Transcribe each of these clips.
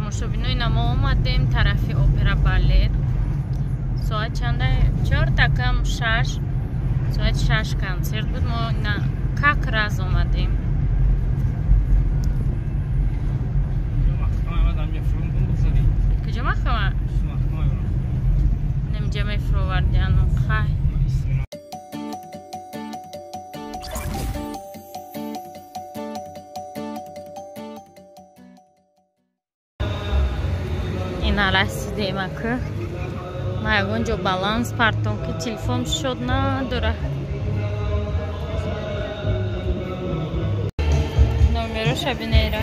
тамошобинои намо омадем тарафи опера балет. Соат чанда 4 кам 6 соат 6 концерт буд. Мо как раз омадем. Куҷо махкама? Немҷа мефровардиан хай. Ина расидем ака. Ма ягон ҷо баланс партон ки телефон шуд надора. Номероша бинера.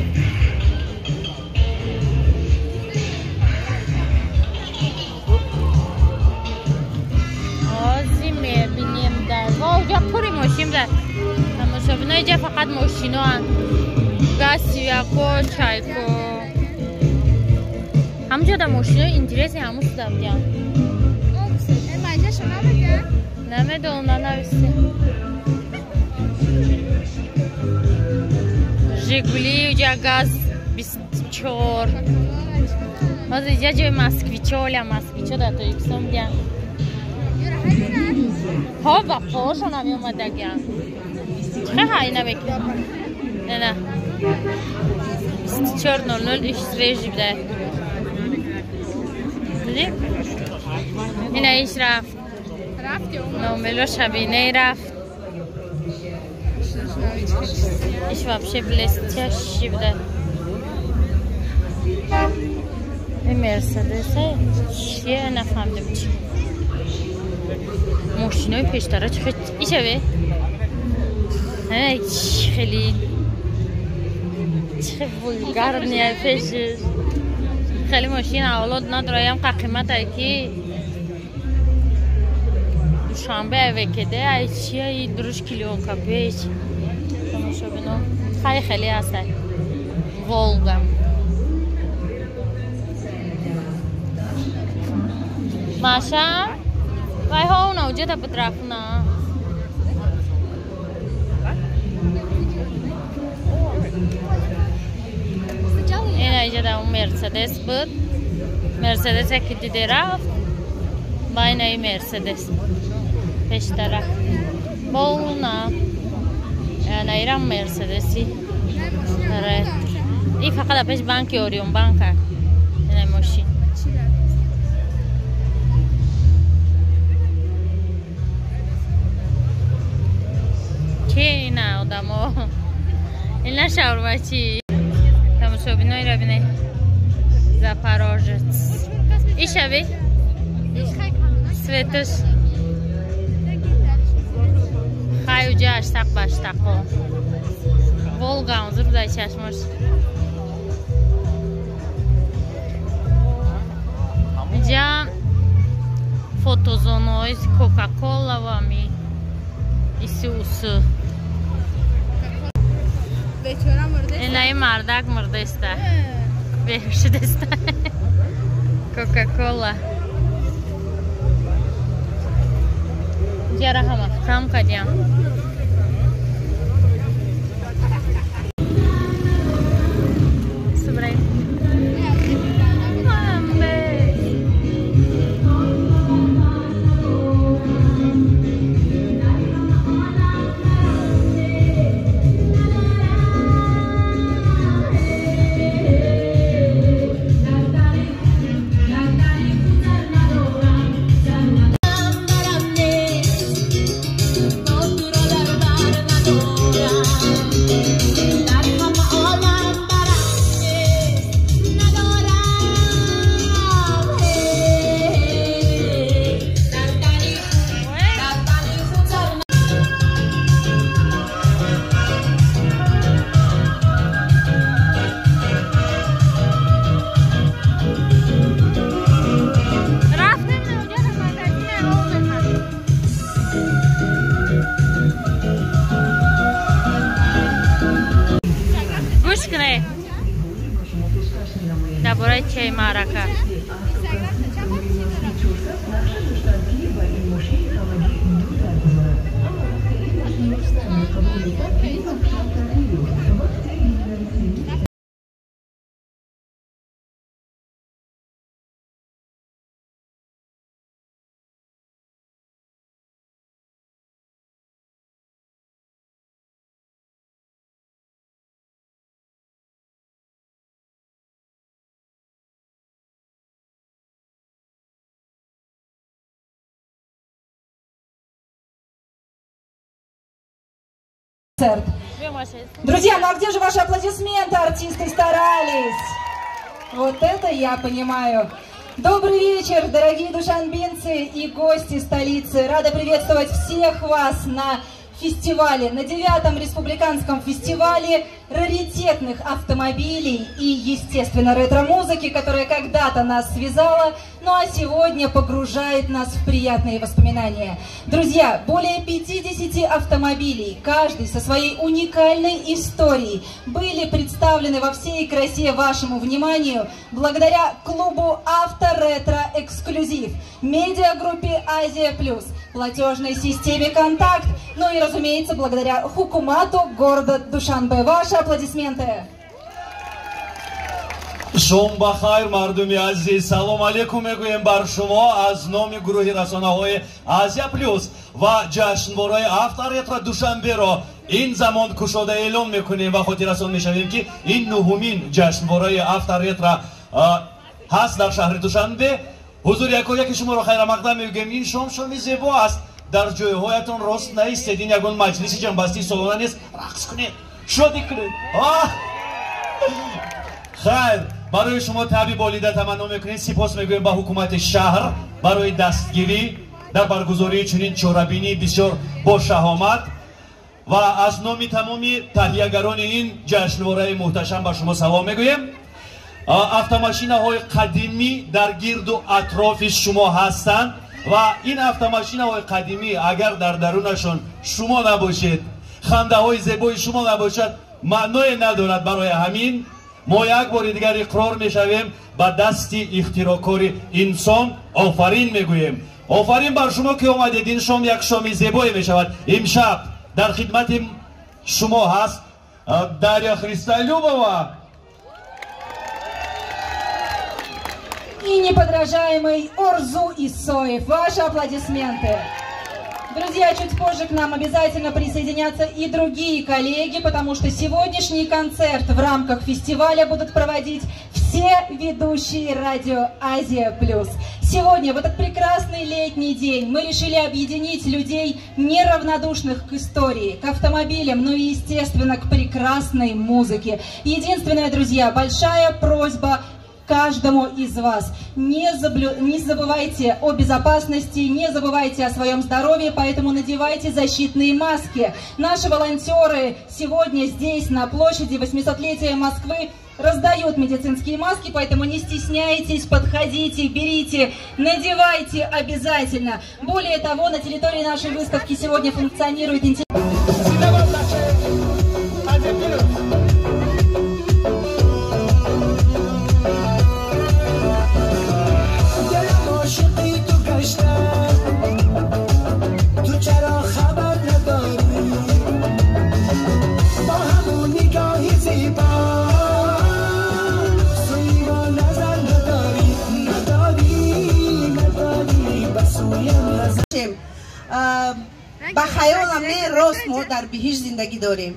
پوری ماشین در تماشابین های جا فقط ماشین ها هن گاسی یکو چایکو همونجا در ماشین های اینتریسی همون سودم دیان مجه شما بگه؟ نمیدون ننویسی ژیگولی اونجا گاز 24 باز اینجا جای مسکویچه ولی مسکویچه در تو یکسام دیان ها و پاشون همی اومده گیم چه هایی نبکنیم نه نه 24:00 iş rejim de دیدیم اینه ایش رفت نوملو شبینه رفت ایش вообще блестящий بده این مرسدسه چیه نفهمدم چی ماشینای پیشتره چه ایشه به خیلی چه بولگار پیشش خیلی ماشین اولاد نداره هم قیمت های که دوشنبه وکده ای چیه ای دروش کلیون که پیش تماشا بینو خیلی هسته ولگم ماشا وای ها اون اوجه تا بطرفنا این ایجا دا اون مرسدس بود مرسدس اکی دیده رفت با این ای مرسدس پیش طرف با اونا نیرم مرسدسی این فقط پیش بانکی اوریون بانکه این ای ماشین که نه آدمو این نه شاورماچی تماشابینای را بینه زپاراژت ایشه بی سویتش خیلی جا اشتاق باشتاقو ولگا اونزور بودای چشماش اینجا فوتوزونوی کوکاکولا و می ایسوسو اینای مردک مرده استه بهشت استه کوکاکولا جره همه کم کدیم درباره چه معرکه Друзья, ну а где же ваши аплодисменты? Артисты старались. Вот это я понимаю. Добрый вечер, дорогие душанбинцы и гости столицы. Рада приветствовать всех вас на фестивале, на 9-м республиканском фестивале раритетных автомобилей и, естественно, ретро-музыки, которая когда-то нас связала, ну а сегодня погружает нас в приятные воспоминания. Друзья, более 50 автомобилей, каждый со своей уникальной историей, были представлены во всей красе вашему вниманию благодаря клубу «Авторетро Эксклюзив», медиагруппе «Азия Плюс», платежной системе «Контакт», ну и, разумеется, благодаря хукумату города Душанбе. Ваши аплодисменты. شما بخیر مردمی عزیز، سلام علیکم میگویم بر شما از نام گروه رسانه‌های آزیا پلوس و جشنواره авторетро دوشنبه را این زمان کشاده اعلام میکنیم و خاطررسان میشویم که این نهمین جشنواره авторетро هست در شهر دوشنبه. حضور یکی شما را خیر مقدم میگویم. این شام زیبا است، در جایهایتان راست نیستید، این یگان مجلس جنبستی سالانه نیست، رقص کنید، شادی کنید. خیر، برای شما تبریک بالیده تمنا میکنیم. سپاس میگویم با حکومت شهر برای دستگیری در برگزاری چنین چهاربینی بسیار با شهامت و از نام تمامی تهیه‌گران این جشنواره محتشم با شما سلام میگویم. автомашинаҳои қадимӣ дар гирду атрофи шумо ҳастанд ва ин автомашинаҳои қадимӣ агар дар дарунашон шумо набошед, хандаҳои зебои шумо набошад, маъное надорад. барои ҳамин мо як бори дигар иқрор мешавем ба дасти ихтирокори инсон офарин мегӯем. офарин бар шумо ки омадед. ин шом як шоми зебое мешавад. имшаб дар хидмати шумо ҳаст Дарья Христолюбова и неподражаемый Орзу Исоев. Ваши аплодисменты. Друзья, чуть позже к нам обязательно присоединятся и другие коллеги, потому что сегодняшний концерт в рамках фестиваля будут проводить все ведущие радио «Азия Плюс». Сегодня, в этот прекрасный летний день, мы решили объединить людей, неравнодушных к истории, к автомобилям, ну и, естественно, к прекрасной музыке. Единственное, друзья, большая просьба каждому из вас: не забывайте о безопасности, не забывайте о своем здоровье, поэтому надевайте защитные маски. Наши волонтеры сегодня здесь, на площади 800-летия Москвы, раздают медицинские маски, поэтому не стесняйтесь, подходите, берите, надевайте обязательно. Более того, на территории нашей выставки сегодня функционирует با خیالم نه راست ما در بهشت زندگی داریم.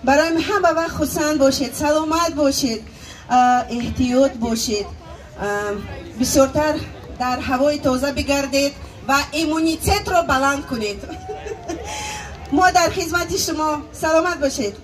برای همه وقت خوشحال باشید، سلامت باشید، احتیاط باشید، بسیارتر در هوای تازه بگردید و ایمونیتت رو بلند کنید. ما در خدمت شما، سلامت باشید.